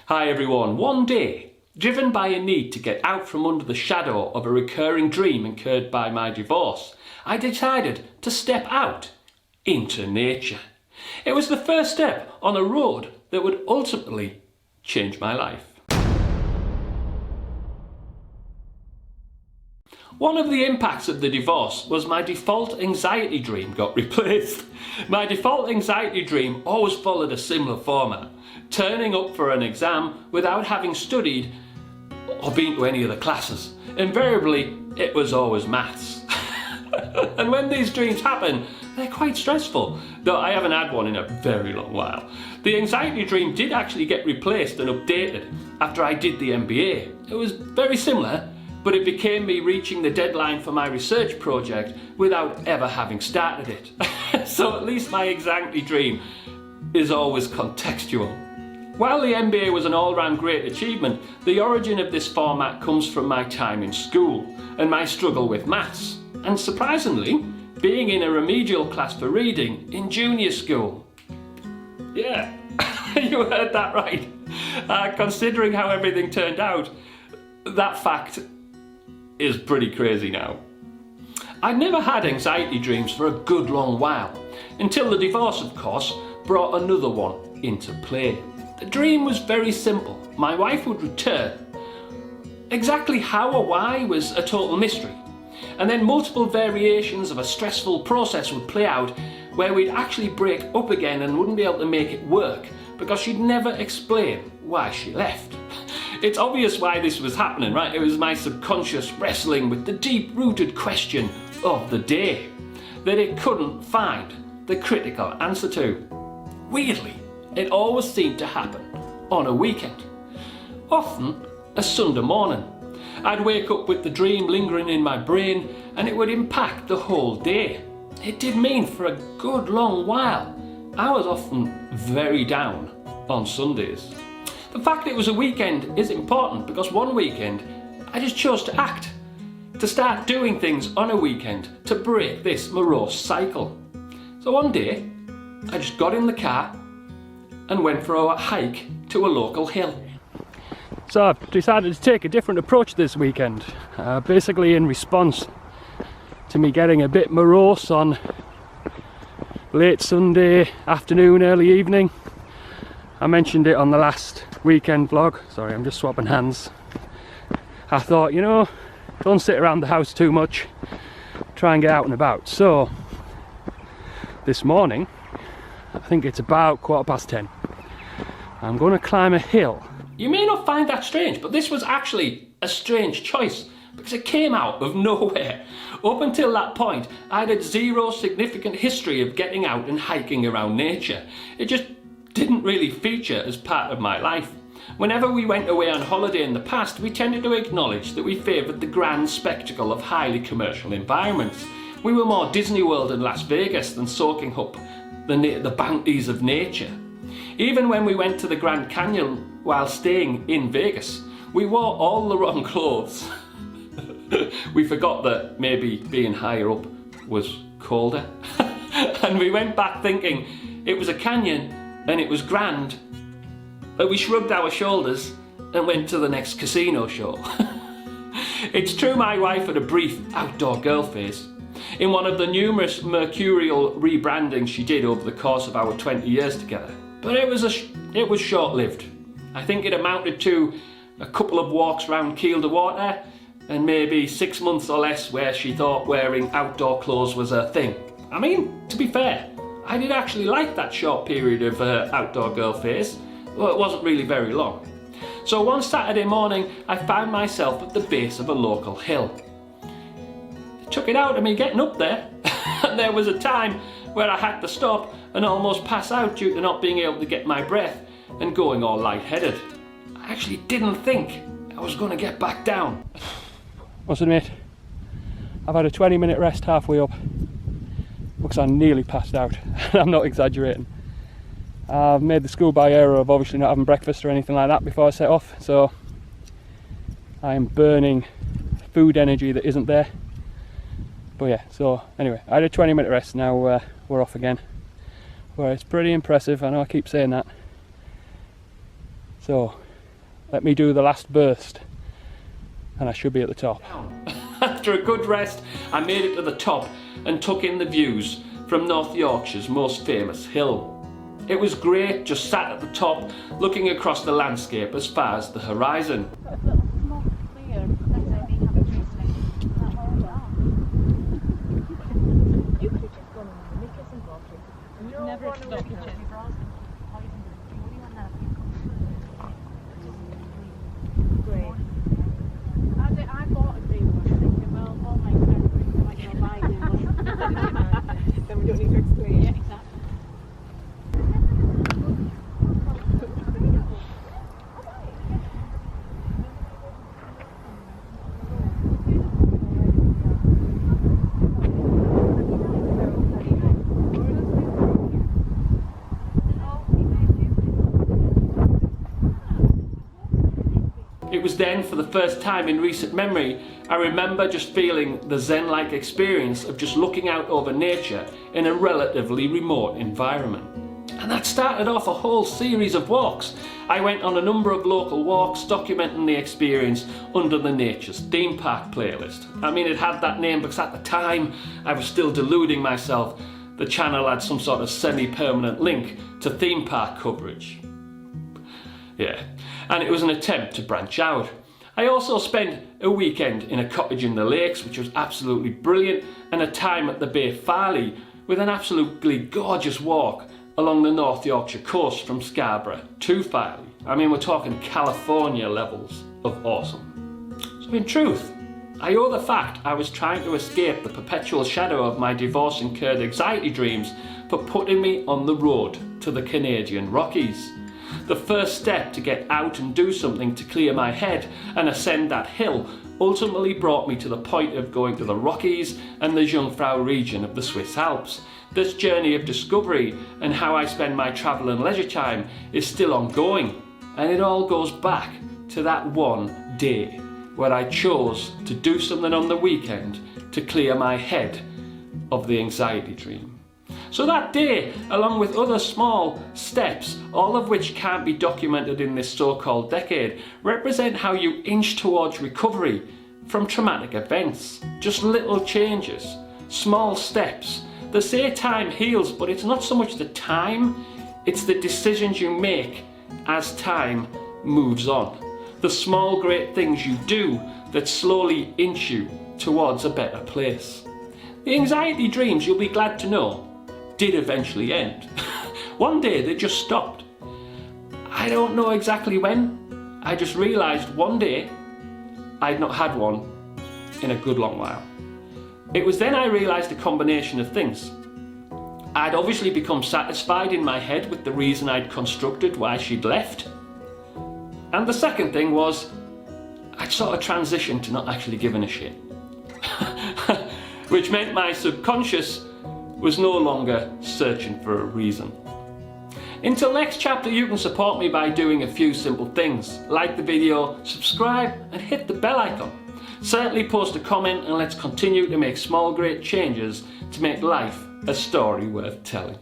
Hi everyone. One day, driven by a need to get out from under the shadow of a recurring dream incurred by my divorce, I decided to step out into nature. It was the first step on a road that would ultimately change my life. One of the impacts of the divorce was my default anxiety dream got replaced. My default anxiety dream always followed a similar format, turning up for an exam without having studied or been to any of the classes. Invariably, it was always maths. And when these dreams happen, they're quite stressful, though I haven't had one in a very long while. The anxiety dream did actually get replaced and updated after I did the MBA. It was very similar, but it became me reaching the deadline for my research project without ever having started it. So at least my anxiety dream is always contextual. While the MBA was an all-round great achievement, the origin of this format comes from my time in school and my struggle with maths, and surprisingly, being in a remedial class for reading in junior school. Yeah, you heard that right. Considering how everything turned out, that fact is pretty crazy now. I'd never had anxiety dreams for a good long while, until the divorce, of course, brought another one into play. The dream was very simple. My wife would return. Exactly how or why was a total mystery. And then multiple variations of a stressful process would play out where we'd actually break up again and wouldn't be able to make it work because she'd never explain why she left. It's obvious why this was happening, right? It was my subconscious wrestling with the deep-rooted question of the day that it couldn't find the critical answer to. Weirdly, it always seemed to happen on a weekend, often a Sunday morning. I'd wake up with the dream lingering in my brain and it would impact the whole day. It did mean for a good long while I was often very down on Sundays. The fact it was a weekend is important because one weekend I just chose to act, to start doing things on a weekend to break this morose cycle. So one day I just got in the car and went for a hike to a local hill. So I've decided to take a different approach this weekend, basically in response to me getting a bit morose on late Sunday afternoon, early evening. I mentioned it on the last weekend vlog. Sorry, I'm just swapping hands. I thought, you know, don't sit around the house too much, try and get out and about. So this morning, I think it's about 10:15, I'm going to climb a hill. You may not find that strange, but this was actually a strange choice because it came out of nowhere. Up until that point, I'd had zero significant history of getting out and hiking around nature. It just didn't really feature as part of my life. Whenever we went away on holiday in the past, we tended to acknowledge that we favoured the grand spectacle of highly commercial environments. We were more Disney World and Las Vegas than soaking up the bounties of nature. Even when we went to the Grand Canyon while staying in Vegas, we wore all the wrong clothes. We forgot that maybe being higher up was colder. And we went back thinking it was a canyon and it was grand, but we shrugged our shoulders and went to the next casino show. It's true my wife had a brief outdoor girl phase. In one of the numerous mercurial rebrandings she did over the course of our 20 years together. But it was short-lived. I think it amounted to a couple of walks round Kiel to Water and maybe 6 months or less where she thought wearing outdoor clothes was a thing. I mean, to be fair, I did actually like that short period of outdoor girl phase. Well, it wasn't really very long. So one Saturday morning, I found myself at the base of a local hill. It took it out of me getting up there, and there was a time where I had to stop and almost pass out due to not being able to get my breath and going all lightheaded. I actually didn't think I was going to get back down. Must admit, I've had a 20-minute rest halfway up because I nearly passed out. I'm not exaggerating. I've made the schoolboy error of obviously not having breakfast or anything like that before I set off, so I am burning food energy that isn't there. But yeah, so anyway, I had a 20-minute rest, now we're off again. Well, it's pretty impressive, I know I keep saying that. So Let me do the last burst and I should be at the top. After a good rest, I made it to the top and took in the views from North Yorkshire's most famous hill. It was great, just sat at the top, looking across the landscape as far as the horizon. Then we don't need to explain. Yeah, exactly. It was then, for the first time in recent memory, I remember just feeling the Zen-like experience of just looking out over nature in a relatively remote environment. And that started off a whole series of walks. I went on a number of local walks documenting the experience under the Nature's Theme Park playlist. I mean, it had that name because at the time I was still deluding myself the channel had some sort of semi-permanent link to theme park coverage. Yeah, and it was an attempt to branch out. I also spent a weekend in a cottage in the lakes, which was absolutely brilliant, and a time at the Bay Farley with an absolutely gorgeous walk along the North Yorkshire coast from Scarborough to Farley. I mean, we're talking California levels of awesome. So in truth, I owe the fact I was trying to escape the perpetual shadow of my divorce-incurred anxiety dreams for putting me on the road to the Canadian Rockies. The first step to get out and do something to clear my head and ascend that hill ultimately brought me to the point of going to the Rockies and the Jungfrau region of the Swiss Alps. This journey of discovery and how I spend my travel and leisure time is still ongoing, and it all goes back to that one day where I chose to do something on the weekend to clear my head of the anxiety dream. So that day, along with other small steps, all of which can't be documented in this so-called decade, represent how you inch towards recovery from traumatic events. Just little changes, small steps. They say time heals, but it's not so much the time, it's the decisions you make as time moves on. The small great things you do that slowly inch you towards a better place. The anxiety dreams, you'll be glad to know, did eventually end. One day they just stopped. I don't know exactly when. I just realised one day I'd not had one in a good long while. It was then I realised a combination of things. I'd obviously become satisfied in my head with the reason I'd constructed why she'd left. And the second thing was I'd sort of transitioned to not actually giving a shit. Which meant my subconscious was no longer searching for a reason. Until next chapter, you can support me by doing a few simple things. Like the video, subscribe and hit the bell icon. Certainly post a comment and let's continue to make small great changes to make life a story worth telling.